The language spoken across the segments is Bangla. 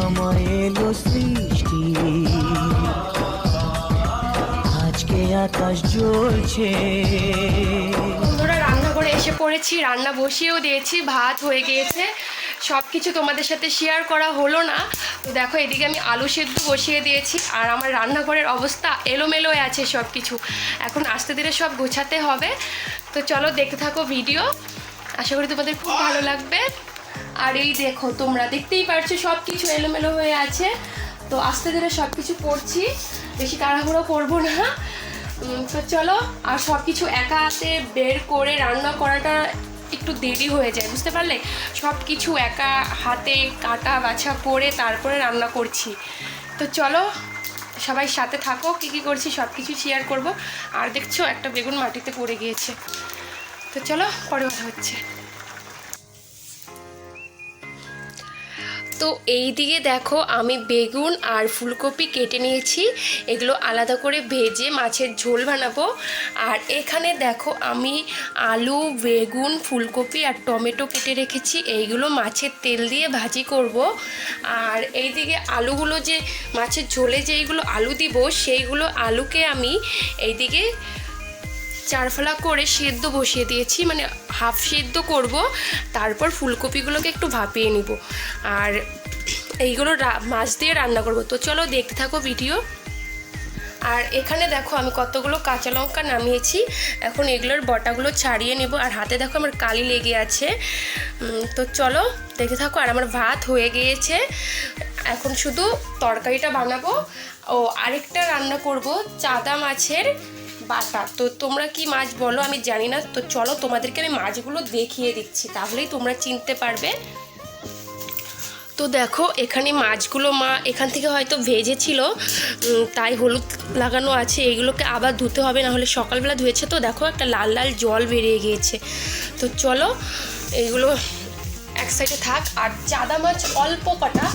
আমায় এলো সৃষ্টি, আজকে আকাশ জ্বলছে। বন্ধুরা, রান্না করে এসে পড়েছি, রান্না বসিয়েও দিয়েছি, ভাত হয়ে গিয়েছে। সব কিছু তোমাদের সাথে শেয়ার করা হলো না। তো দেখো, এদিকে আমি আলু সেদ্ধ বসিয়ে দিয়েছি, আর আমার রান্নাঘরের অবস্থা এলোমেলো আছে সব কিছু। এখন আস্তে ধীরে সব গোছাতে হবে। তো চলো দেখতে থাকো ভিডিও, আশা করি তোমাদের খুব ভালো লাগবে। আর এই দেখো, তোমরা দেখতেই পারছো সব কিছু এলোমেলো হয়ে আছে। তো আস্তে ধীরে সব কিছু করছি, বেশি তাড়াহুড়ো করবো না। তো চলো। আর সব কিছু একা হাতে বের করে রান্না করাটা একটু দেরি হয়ে যায়, বুঝতে পারলে? সব কিছু একা হাতে কাটা বাছা করে তারপরে রান্না করছি। তো চলো, সবাই সাথে থাকো, কী কী করছি সব কিছু শেয়ার করব। আর দেখছো, একটা বেগুন মাটিতে পড়ে গিয়েছে। তো চলো, পরে কথা হচ্ছে। তো এই দিকে দেখো, আমি বেগুন আর ফুলকপি কেটে নিয়েছি, এগুলো আলাদা করে ভেজে মাছের ঝোল বানাবো। আর এখানে দেখো, আমি আলু, বেগুন, ফুলকপি আর টমেটো কেটে রেখেছি, এইগুলো মাছের তেল দিয়ে ভাজি করব। আর এই দিকে আলুগুলো, যে মাছের ঝোলে যেইগুলো আলু দিব, সেইগুলো আলুকে আমি এইদিকে চারফালা করে সেদ্ধ বসিয়ে দিয়েছি, মানে হাফ সেদ্ধ করব। তারপর ফুলকপিগুলোকে একটু ভাপিয়ে নিব, আর এইগুলো মাছ দিয়ে রান্না করব। তো চলো দেখতে থাকো ভিডিও। আর এখানে দেখো, আমি কতগুলো কাঁচা লঙ্কা নামিয়েছি, এখন এগুলোর বটাগুলো ছাড়িয়ে নেব। আর হাতে দেখো আমার কালি লেগে আছে। তো চলো দেখতে থাকো। আর আমার ভাত হয়ে গিয়েছে, এখন শুধু তরকারিটা বানাবো। ও আরেকটা রান্না করব, চাদা মাছের বাটা। তো তোমরা কি মাছ বলো আমি জানি না। তো চলো, তোমাদেরকে আমি মাছগুলো দেখিয়ে দিচ্ছি, তাহলেই তোমরা চিনতে পারবে। তো দেখো, এখানে মাছগুলো মা এখান থেকে হয়তো ভেজেছিল, তাই হলুদ লাগানো আছে। এইগুলোকে আবার ধুতে হবে, না হলে সকালবেলা ধুয়েছে। তো দেখো, একটা লাল লাল জল বেরিয়ে গিয়েছে। তো চলো, এইগুলো এক সাইডে থাক। আর চাদা মাছ অল্প কটা,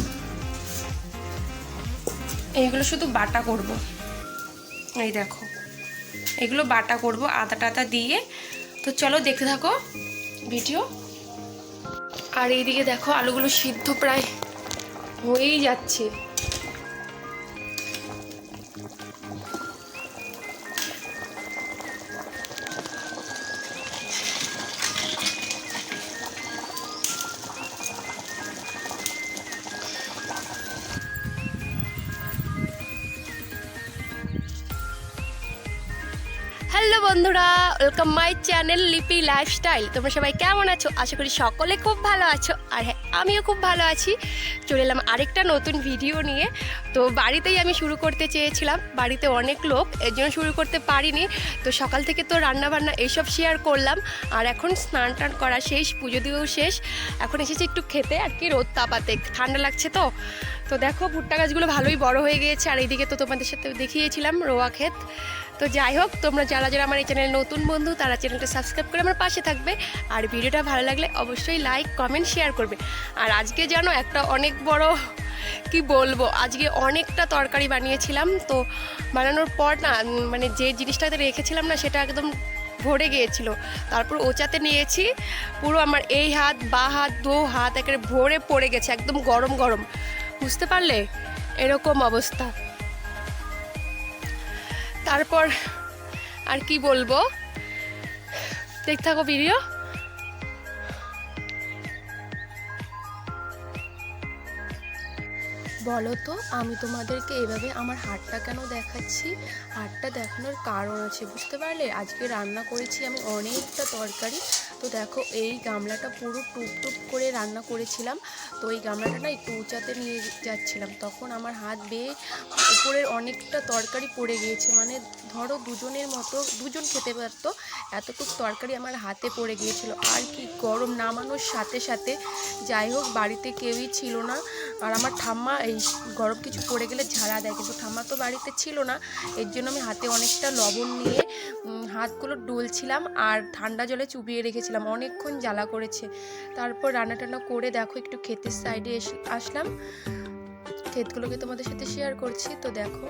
এইগুলো শুধু বাটা করব। এই দেখো, এগুলো বাটা করব আদা টাদা দিয়ে। তো চলো দেখতে থাকো ভিডিও। আর এইদিকে দেখো, আলুগুলো সিদ্ধ প্রায় হয়েই যাচ্ছে। হ্যালো বন্ধুরা, ওয়েলকাম মাই চ্যানেল লিপি লাইফস্টাইল। তোমরা সবাই কেমন আছো? আশা করি সকলে খুব ভালো আছো। আর হ্যাঁ, আমিও খুব ভালো আছি। চলে এলাম আরেকটা নতুন ভিডিও নিয়ে। তো বাড়িতেই আমি শুরু করতে চেয়েছিলাম, বাড়িতে অনেক লোক, এর জন্য শুরু করতে পারিনি। তো সকাল থেকে তো রান্নাবান্না এইসব শেয়ার করলাম। আর এখন স্নান টান করা শেষ, পুজো দিয়েও শেষ। এখন এসেছি একটু খেতে, আর কি রোদ তাপাতে, ঠান্ডা লাগছে তো। তো দেখো, ভুট্টা গাছগুলো ভালোই বড় হয়ে গিয়েছে। আর এইদিকে তো তোমাদের সাথে দেখিয়েছিলাম রোয়া ক্ষেত। তো যাই হোক, তোমরা যারা যারা আমার এই চ্যানেল নতুন বন্ধু, তারা চ্যানেলটা সাবস্ক্রাইব করে আমার পাশে থাকবে। আর ভিডিওটা ভালো লাগলে অবশ্যই লাইক, কমেন্ট, শেয়ার করবে। আর আজকে জানো, একটা অনেক বড়, কি বলবো, আজকে অনেকটা তরকারি বানিয়েছিলাম। তো বানানোর পর না, মানে যে জিনিসটাতে রেখেছিলাম না, সেটা একদম ভরে গিয়েছিল। তারপর ওচাতে নিয়েছি, পুরো আমার এই হাত, বা হাত, দু হাত একেবারে ভরে পড়ে গেছে, একদম গরম গরম, বুঝতে পারলে? এরকম অবস্থা। তারপর আর কি বলবো, দেখতে থাকো ভিডিও। বলো তো, আমি তোমাদেরকে এভাবে আমার হাতটা কেন দেখাচ্ছি? হাতটা দেখানোর কারণ আছে, বুঝতে পারলে? আজকে রান্না করেছি আমি অনেকটা তরকারি। তো দেখো, এই গামলাটা পুরো টুপ টুপ করে রান্না করেছিলাম। তো এই গামলাটা না একটু উঁচাতে নিয়ে যাচ্ছিলাম, তখন আমার হাত বেয়ে উপরের অনেকটা তরকারি পড়ে গিয়েছে। মানে ধরো দুজনের মতো, দুজন খেতে পারতো এতটুকু তরকারি আমার হাতে পড়ে গিয়েছিল। আর কি গরম, নামানোর সাথে সাথে। যাই হোক, বাড়িতে কেউই ছিল না। আর আমার ঠাম্মা এই গরম কিছু পড়ে গেলে ঝাড়া দেয়, কিন্তু ঠাম্মা তো বাড়িতে ছিল না। এর জন্য আমি হাতে অনেকটা লবণ নিয়ে হাতগুলো ডলছিলাম, আর ঠান্ডা জলে চুবিয়ে রেখেছিলাম, অনেকক্ষণ জ্বালা করেছে। তারপর রান্না টান্না করে দেখো, একটু ক্ষেতের সাইডে আসলাম, ক্ষেতগুলোকে তোমাদের সাথে শেয়ার করছি। তো দেখো,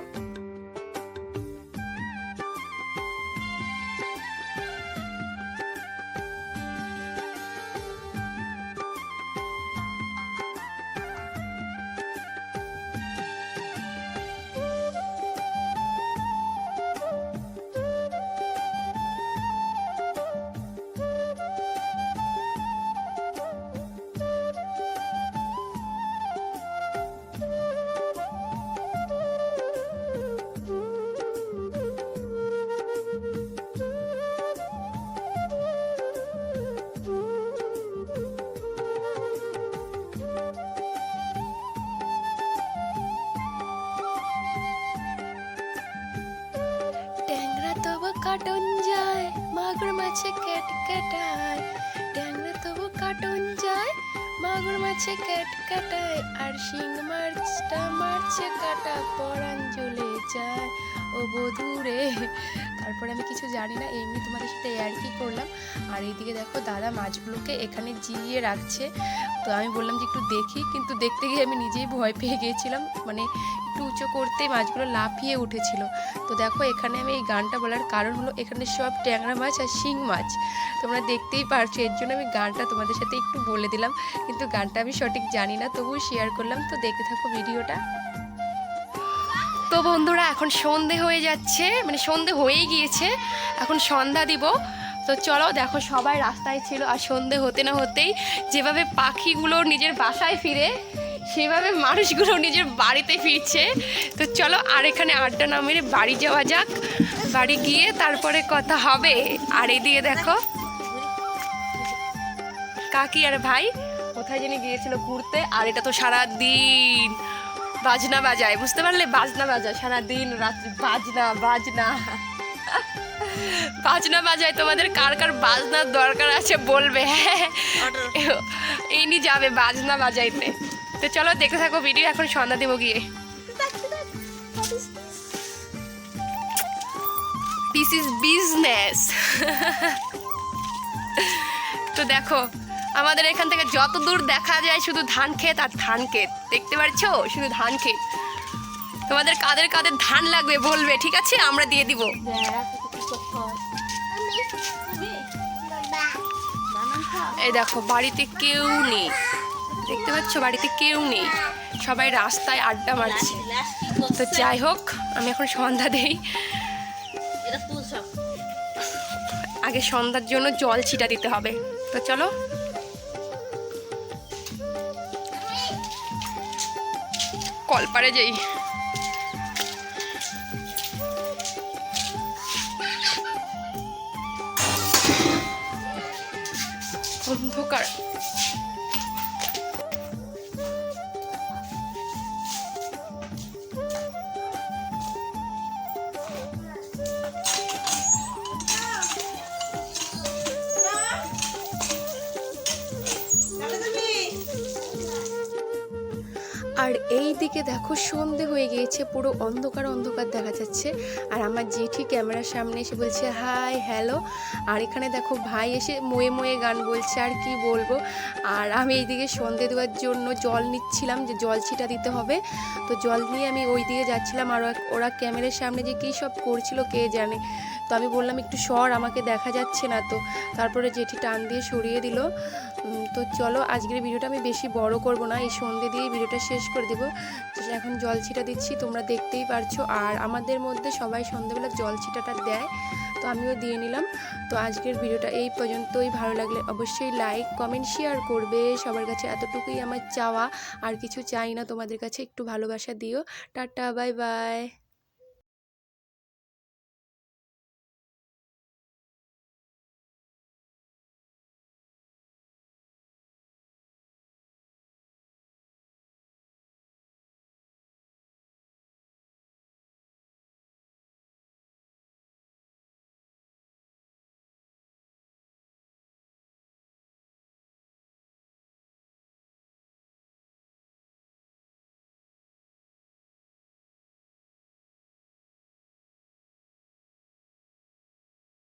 কাটন যায়, মাগুর মাছে ক্যাট ক্যাটায়, ট্যাংরা তবু কাটন যায়, মাগুর মাছে ক্যাট কাটায়, আর শিং মাছটা মারছে কাটা, পরাণ জ্বলে যায় ও বধুরে। তারপরে আমি কিছু জানি না, এমনি তোমাদের সাথে কি করলাম। আর এইদিকে দেখো দাদা মাছগুলোকে এখানে জিইয়ে রাখছে। তো আমি বললাম যে একটু দেখি, কিন্তু দেখতে গিয়ে আমি নিজেই ভয় পেয়ে গিয়েছিলাম, মানে একটু উঁচু করতেই মাছগুলো লাফিয়ে উঠেছিল। তো দেখো এখানে আমি এই গানটা বলার কারণ হলো এখানে সব ট্যাংরা মাছ আর শিং মাছ, তোমরা দেখতেই পারছো, এর জন্য আমি গানটা তোমাদের সাথে একটু বলে দিলাম, কিন্তু গানটা আমি সঠিক জানি না, তবুও শেয়ার করলাম। তো দেখতে থাকো ভিডিওটা। তো বন্ধুরা এখন সন্ধে হয়ে যাচ্ছে, মানে সন্ধে হয়েই গিয়েছে, এখন সন্ধ্যা দিব। তো চলো, দেখো সবাই রাস্তায় ছিল, আর সন্ধে হতে না হতেই যেভাবে পাখিগুলো নিজের বাসায় ফিরে সেভাবে মানুষগুলো নিজের বাড়িতে ফিরছে। তো চলো আর এখানে আড্ডা না মেরে বাড়ি যাওয়া যাক, বাড়ি গিয়ে তারপরে কথা হবে। আর এদিকে দেখো কাকি আর ভাই কোথায় জানি গিয়েছিল ঘুরতে, আর এটা তো সারাদিন বাজনা বাজায়, বুঝতে পারলে, বাজনা বাজায় সারাদিন রাত্রি, বাজনা বাজনা বাজনা বাজায়। তোমাদের কার কার বাজনার দরকার আছে বলবে, হ্যাঁ ইনি যাবে বাজনা বাজাইতে। তো চলো দেখতে থাকো ভিডিও, এখন সন্ধ্যা দেবো গিয়ে। This is business. তো দেখো আমাদের এখান থেকে যত দূর দেখা যায় শুধু ধান ক্ষেত আর ধান ক্ষেত, দেখতে পাচ্ছো, শুধু ধান ক্ষেত। তোমাদের কাদের কাদের ধান লাগবে বলবে, ঠিক আছে, আমরা দিয়ে দিব। এই দেখো বাড়িতে কেউ নেই, দেখতে পাচ্ছ বাড়িতে কেউ নেই, সবাই রাস্তায় আড্ডা মারছে। তো যাই হোক আমি এখন সন্ধ্যা দেই, আগে সন্ধ্যার জন্য জল ছিটা দিতে হবে। তো চলো কলপারে যাই। অন্ধকার, আর এই দিকে দেখো সন্ধে হয়ে গিয়েছে, পুরো অন্ধকার অন্ধকার দেখা যাচ্ছে। আর আমার জেঠি ক্যামেরার সামনে এসে বলছে হাই হ্যালো, আর এখানে দেখো ভাই এসে মোয়ে মোয়ে গান বলছে, আর কি বলবো। আর আমি এইদিকে সন্ধে দেওয়ার জন্য জল নিচ্ছিলাম, যে জল ছিটা দিতে হবে। তো জল নিয়ে আমি ওই দিকে যাচ্ছিলাম, আর ওরা ক্যামেরার সামনে যে কী সব করছিল কে জানে। তো আমি বললাম একটু সর, আমাকে দেখা যাচ্ছে না। তো তারপরে জেঠি টান দিয়ে সরিয়ে দিল। তো চলো আজকের ভিডিওটা আমি বেশি বড় করব না, এই সন্ধে দিয়ে ভিডিওটা শেষ করে দেবো। এখন জল ছিটা দিচ্ছি, তোমরা দেখতেই পারছো। আর আমাদের মধ্যে সবাই সন্ধেবেলা জল ছিটাটা দেয়, তো আমিও দিয়ে নিলাম। তো আজকের ভিডিওটা এই পর্যন্তই, ভালো লাগলে অবশ্যই লাইক কমেন্ট শেয়ার করবে। সবার কাছে এতটুকুই আমার চাওয়া, আর কিছু চাই না, তোমাদের কাছে একটু ভালোবাসা দিও। Tata bye bye.